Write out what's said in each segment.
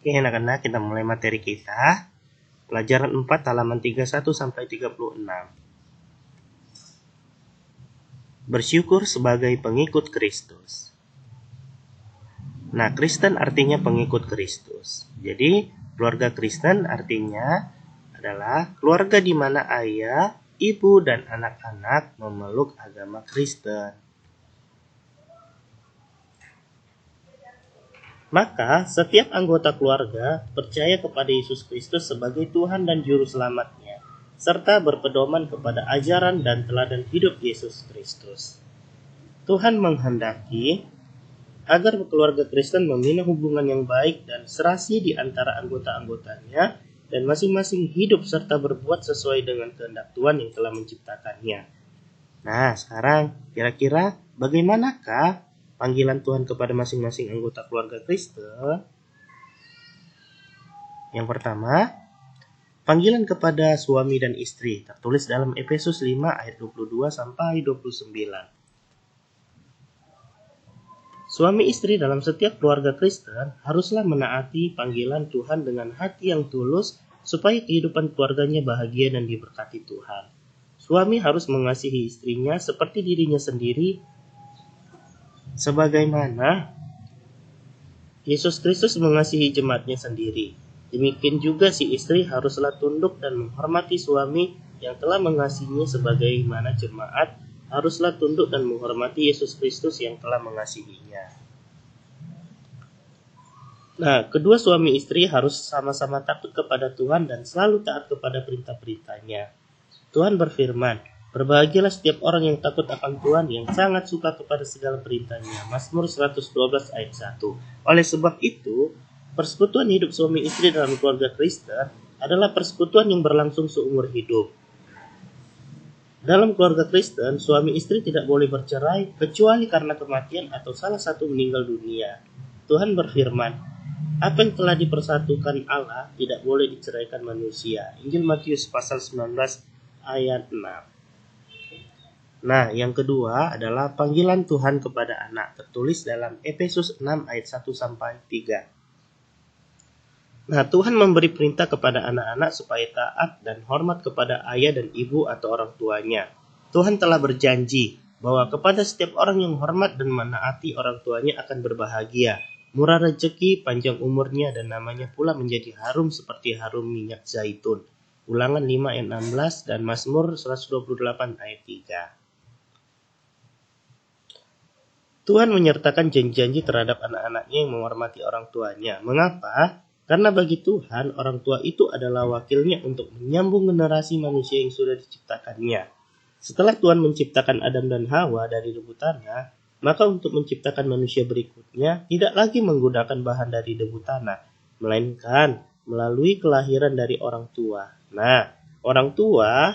Oke anak-anak, kita mulai materi kita. Pelajaran 4 halaman 31 sampai 36. Bersyukur sebagai pengikut Kristus. Nah, Kristen artinya pengikut Kristus. Jadi, keluarga Kristen artinya adalah keluarga di mana ayah, ibu, dan anak-anak memeluk agama Kristen. Maka, setiap anggota keluarga percaya kepada Yesus Kristus sebagai Tuhan dan Juru Selamatnya, serta berpedoman kepada ajaran dan teladan hidup Yesus Kristus. Tuhan menghendaki agar keluarga Kristen membina hubungan yang baik dan serasi di antara anggota-anggotanya, dan masing-masing hidup serta berbuat sesuai dengan kehendak Tuhan yang telah menciptakannya. Nah, sekarang kira-kira bagaimanakah panggilan Tuhan kepada masing-masing anggota keluarga Kristen? Yang pertama, panggilan kepada suami dan istri tertulis dalam Efesus 5 ayat 22 sampai 29. Suami istri dalam setiap keluarga Kristen haruslah menaati panggilan Tuhan dengan hati yang tulus supaya kehidupan keluarganya bahagia dan diberkati Tuhan. Suami harus mengasihi istrinya seperti dirinya sendiri, sebagaimana Yesus Kristus mengasihi jemaatnya sendiri. Demikian juga si istri haruslah tunduk dan menghormati suami yang telah mengasihinya, sebagaimana jemaat haruslah tunduk dan menghormati Yesus Kristus yang telah mengasihinya. Nah, kedua suami istri harus sama-sama takut kepada Tuhan dan selalu taat kepada perintah-perintahnya. Tuhan berfirman, "Berbahagialah setiap orang yang takut akan Tuhan, yang sangat suka kepada segala perintahnya." Mazmur 112 ayat 1. Oleh sebab itu, persekutuan hidup suami istri dalam keluarga Kristen adalah persekutuan yang berlangsung seumur hidup. Dalam keluarga Kristen, suami istri tidak boleh bercerai kecuali karena kematian atau salah satu meninggal dunia. Tuhan berfirman, "Apa yang telah dipersatukan Allah tidak boleh diceraikan manusia." Injil Matius pasal 19 ayat 6. Nah, yang kedua adalah panggilan Tuhan kepada anak, tertulis dalam Efesus 6 ayat 1 sampai 3. Nah, Tuhan memberi perintah kepada anak-anak supaya taat dan hormat kepada ayah dan ibu atau orang tuanya. Tuhan telah berjanji bahwa kepada setiap orang yang hormat dan menaati orang tuanya akan berbahagia, murah rezeki, panjang umurnya, dan namanya pula menjadi harum seperti harum minyak zaitun. Ulangan 5 ayat 16 dan Mazmur 128 ayat 3. Tuhan menyertakan janji-janji terhadap anak-anaknya yang menghormati orang tuanya. Mengapa? Karena bagi Tuhan, orang tua itu adalah wakilnya untuk menyambung generasi manusia yang sudah diciptakannya. Setelah Tuhan menciptakan Adam dan Hawa dari debu tanah, maka untuk menciptakan manusia berikutnya tidak lagi menggunakan bahan dari debu tanah, melainkan melalui kelahiran dari orang tua. Nah, orang tua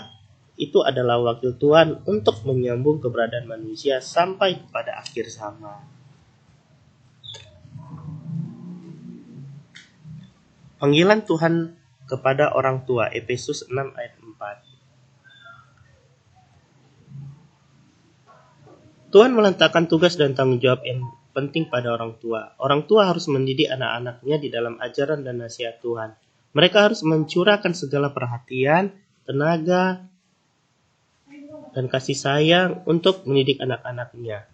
itu adalah wakil Tuhan untuk menyambung keberadaan manusia sampai kepada akhir zaman. Panggilan Tuhan kepada orang tua, Efesus 6 ayat 4. Tuhan meletakkan tugas dan tanggung jawab yang penting pada orang tua. Orang tua harus mendidik anak-anaknya di dalam ajaran dan nasihat Tuhan. Mereka harus mencurahkan segala perhatian, tenaga, dan kasih sayang untuk mendidik anak-anaknya,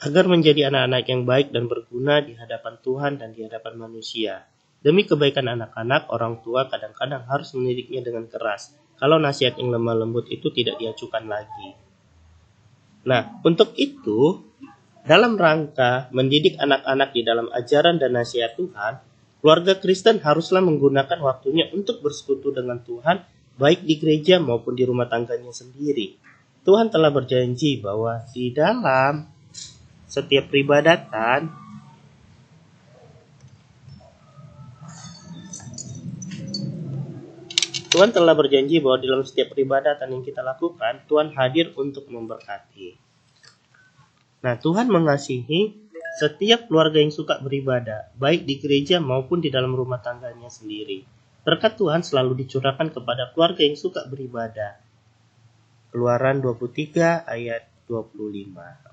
agar menjadi anak-anak yang baik dan berguna di hadapan Tuhan dan di hadapan manusia. Demi kebaikan anak-anak, orang tua kadang-kadang harus mendidiknya dengan keras, kalau nasihat yang lemah lembut itu tidak diacukan lagi. Nah, untuk itu, dalam rangka mendidik anak-anak di dalam ajaran dan nasihat Tuhan, keluarga Kristen haruslah menggunakan waktunya untuk bersekutu dengan Tuhan, baik di gereja maupun di rumah tangganya sendiri. Tuhan telah berjanji bahwa di dalam setiap peribadatan Tuhan telah berjanji bahwa dalam setiap peribadatan yang kita lakukan, Tuhan hadir untuk memberkati. Nah, Tuhan mengasihi setiap keluarga yang suka beribadah, baik di gereja maupun di dalam rumah tangganya sendiri. Berkat Tuhan selalu dicurahkan kepada keluarga yang suka beribadah. Keluaran 23 ayat 25.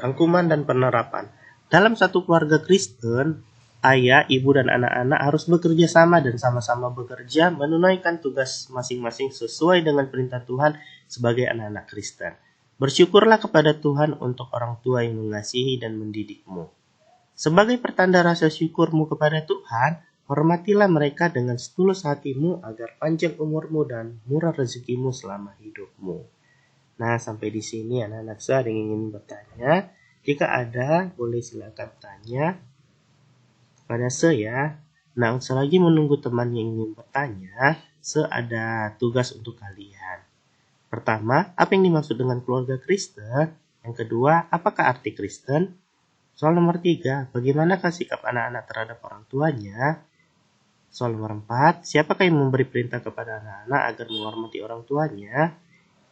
Rangkuman dan penerapan. Dalam satu keluarga Kristen, ayah, ibu, dan anak-anak harus bekerja sama dan sama-sama bekerja menunaikan tugas masing-masing sesuai dengan perintah Tuhan sebagai anak-anak Kristen. Bersyukurlah kepada Tuhan untuk orang tua yang mengasihi dan mendidikmu. Sebagai pertanda rasa syukurmu kepada Tuhan, hormatilah mereka dengan setulus hatimu agar panjang umurmu dan murah rezekimu selama hidupmu. Nah, sampai di sini anak-anak saya ada yang ingin bertanya. Jika ada, boleh silakan tanya pada saya. Nah, selagi menunggu teman yang ingin bertanya, saya ada tugas untuk kalian. Pertama, apa yang dimaksud dengan keluarga Kristen? Yang kedua, apakah arti Kristen? Soal nomor 3, bagaimanakah sikap anak-anak terhadap orang tuanya? Soal nomor 4, siapakah yang memberi perintah kepada anak-anak agar menghormati orang tuanya?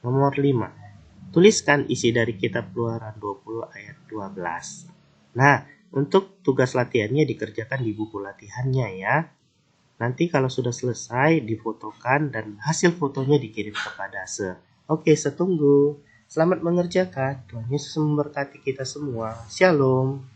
Nomor 5, tuliskan isi dari kitab Keluaran 20 ayat 12. Nah, untuk tugas latihannya dikerjakan di buku latihannya ya. Nanti kalau sudah selesai, difotokan dan hasil fotonya dikirim kepada Se. Oke, saya tunggu. Selamat mengerjakan. Tuhan Yesus memberkati kita semua. Shalom.